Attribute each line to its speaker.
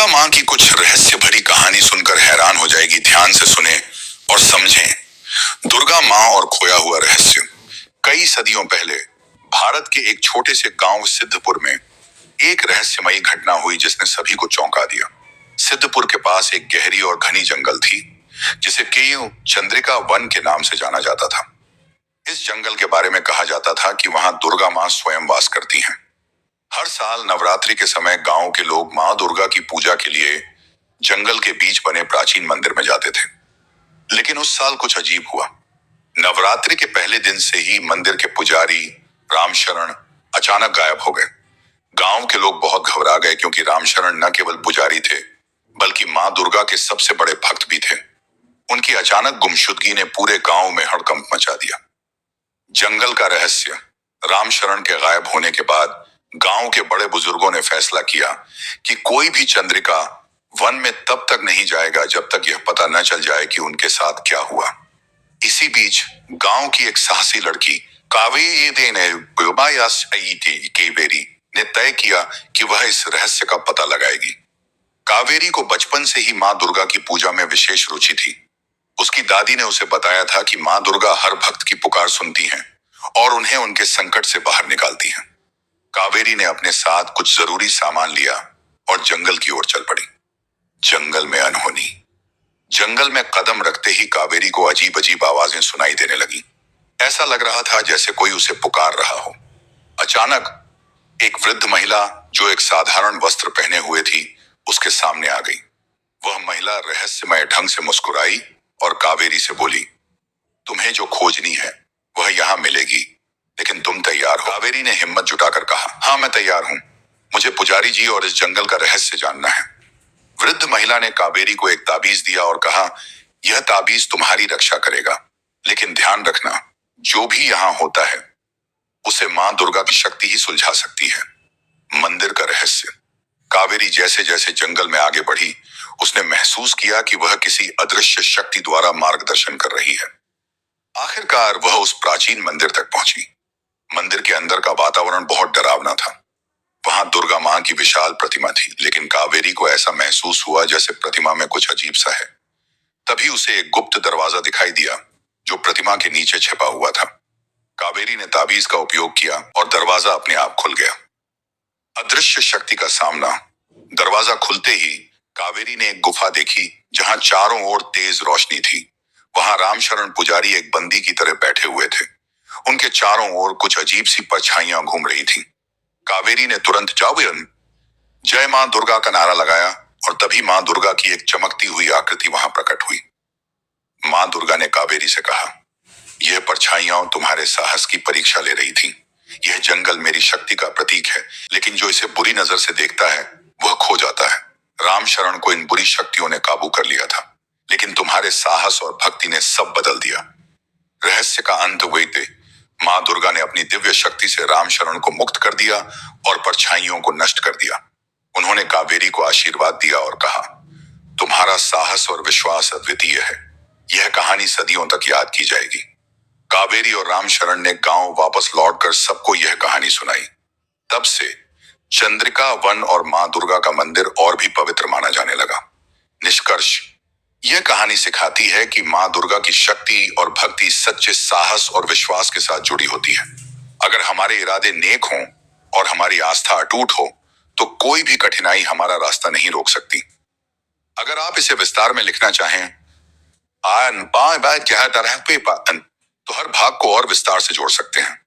Speaker 1: दुर्गा माँ की कुछ रहस्य भरी कहानी सुनकर हैरान हो जाएगी। ध्यान से सुने और समझें। दुर्गा माँ और खोया हुआ रहस्य। कई सदियों पहले भारत के एक छोटे से गांव सिद्धपुर में एक रहस्यमयी घटना हुई जिसने सभी को चौंका दिया। सिद्धपुर के पास एक गहरी और घनी जंगल थी जिसे केयू चंद्रिका वन के नाम से जाना जाता था। इस जंगल के बारे में कहा जाता था कि वहां दुर्गा माँ स्वयं वास करती हैं। हर साल नवरात्रि के समय गांव के लोग माँ दुर्गा की पूजा के लिए जंगल के बीच बने प्राचीन मंदिर में जाते थे। लेकिन उस साल कुछ अजीब हुआ। नवरात्रि के पहले दिन से ही मंदिर के पुजारी रामशरण अचानक गायब हो गए। गांव के लोग बहुत घबरा गए क्योंकि रामशरण न केवल पुजारी थे बल्कि माँ दुर्गा के सबसे बड़े भक्त भी थे। उनकी अचानक गुमशुदगी ने पूरे गांव में हड़कंप मचा दिया। जंगल का रहस्य। रामशरण के गायब होने के बाद गांव के बड़े बुजुर्गों ने फैसला किया कि कोई भी चंद्रिका वन में तब तक नहीं जाएगा जब तक यह पता न चल जाए कि उनके साथ क्या हुआ। इसी बीच गांव की एक साहसी लड़की कावेरी ने तय किया कि वह इस रहस्य का पता लगाएगी। कावेरी को बचपन से ही माँ दुर्गा की पूजा में विशेष रुचि थी। उसकी दादी ने उसे बताया था कि माँ दुर्गा हर भक्त की पुकार सुनती हैं और उन्हें उनके संकट से बाहर निकालती हैं। कावेरी ने अपने साथ कुछ जरूरी सामान लिया और जंगल की ओर चल पड़ी। जंगल में अनहोनी। जंगल में कदम रखते ही कावेरी को अजीब अजीब आवाजें सुनाई देने लगी। ऐसा लग रहा था जैसे कोई उसे पुकार रहा हो। अचानक एक वृद्ध महिला जो एक साधारण वस्त्र पहने हुए थी उसके सामने आ गई। वह महिला रहस्यमय ढंग से मुस्कुराई और कावेरी से बोली, तुम्हें जो खोजनी है वह यहाँ मिलेगी, लेकिन तुम तैयार हो? कावेरी ने हिम्मत जुटाकर कहा, हाँ मैं तैयार हूँ। मुझे पुजारी जी और इस जंगल का रहस्य जानना है। वृद्ध महिला ने कावेरी को एक ताबीज दिया और कहा, यह ताबीज तुम्हारी रक्षा करेगा, लेकिन ध्यान रखना जो भी यहाँ होता है उसे माँ दुर्गा की शक्ति ही सुलझा सकती है। मंदिर का रहस्य। कावेरी जैसे जैसे जंगल में आगे बढ़ी उसने महसूस किया कि वह किसी अदृश्य शक्ति द्वारा मार्गदर्शन कर रही है। आखिरकार वह उस प्राचीन मंदिर तक पहुंची। मंदिर के अंदर का वातावरण बहुत डरावना था। वहां दुर्गा माँ की विशाल प्रतिमा थी, लेकिन कावेरी को ऐसा महसूस हुआ जैसे प्रतिमा में कुछ अजीब सा है। तभी उसे एक गुप्त दरवाजा दिखाई दिया जो प्रतिमा के नीचे छिपा हुआ था। कावेरी ने ताबीज का उपयोग किया और दरवाजा अपने आप खुल गया। अदृश्य शक्ति का सामना। दरवाजा खुलते ही कावेरी ने एक गुफा देखी जहां चारों ओर तेज रोशनी थी। वहां रामशरण पुजारी एक बंदी की तरह बैठे हुए थे। उनके चारों ओर कुछ अजीब सी परछाइयां घूम रही थी। कावेरी ने तुरंत जावेन जय मां दुर्गा का नारा लगाया और तभी मां दुर्गा की एक चमकती हुई आकृति वहां प्रकट हुई। मां दुर्गा ने कावेरी से कहा, यह परछाइयां तुम्हारे साहस की परीक्षा ले रही थी। यह जंगल मेरी शक्ति का प्रतीक है, लेकिन जो इसे बुरी नजर से देखता है वह खो जाता है। रामशरण को इन बुरी शक्तियों ने काबू कर लिया था, लेकिन तुम्हारे साहस और भक्ति ने सब बदल दिया। रहस्य का अंत हुए थे। माँ दुर्गा ने अपनी दिव्य शक्ति से रामशरण को मुक्त कर दिया और परछाइयों को नष्ट कर दिया। उन्होंने कावेरी को आशीर्वाद दिया और कहा, तुम्हारा साहस और विश्वास अद्वितीय है। यह कहानी सदियों तक याद की जाएगी। कावेरी और रामशरण ने गांव वापस लौटकर सबको यह कहानी सुनाई। तब से चंद्रिका वन और माँ दुर्गा का मंदिर और भी पवित्र माना जाने लगा। निष्कर्ष। यह कहानी सिखाती है कि माँ दुर्गा की शक्ति और भक्ति सच्चे साहस और विश्वास के साथ जुड़ी होती है। अगर हमारे इरादे नेक हों और हमारी आस्था अटूट हो तो कोई भी कठिनाई हमारा रास्ता नहीं रोक सकती। अगर आप इसे विस्तार में लिखना चाहें तो हर भाग को और विस्तार से जोड़ सकते हैं।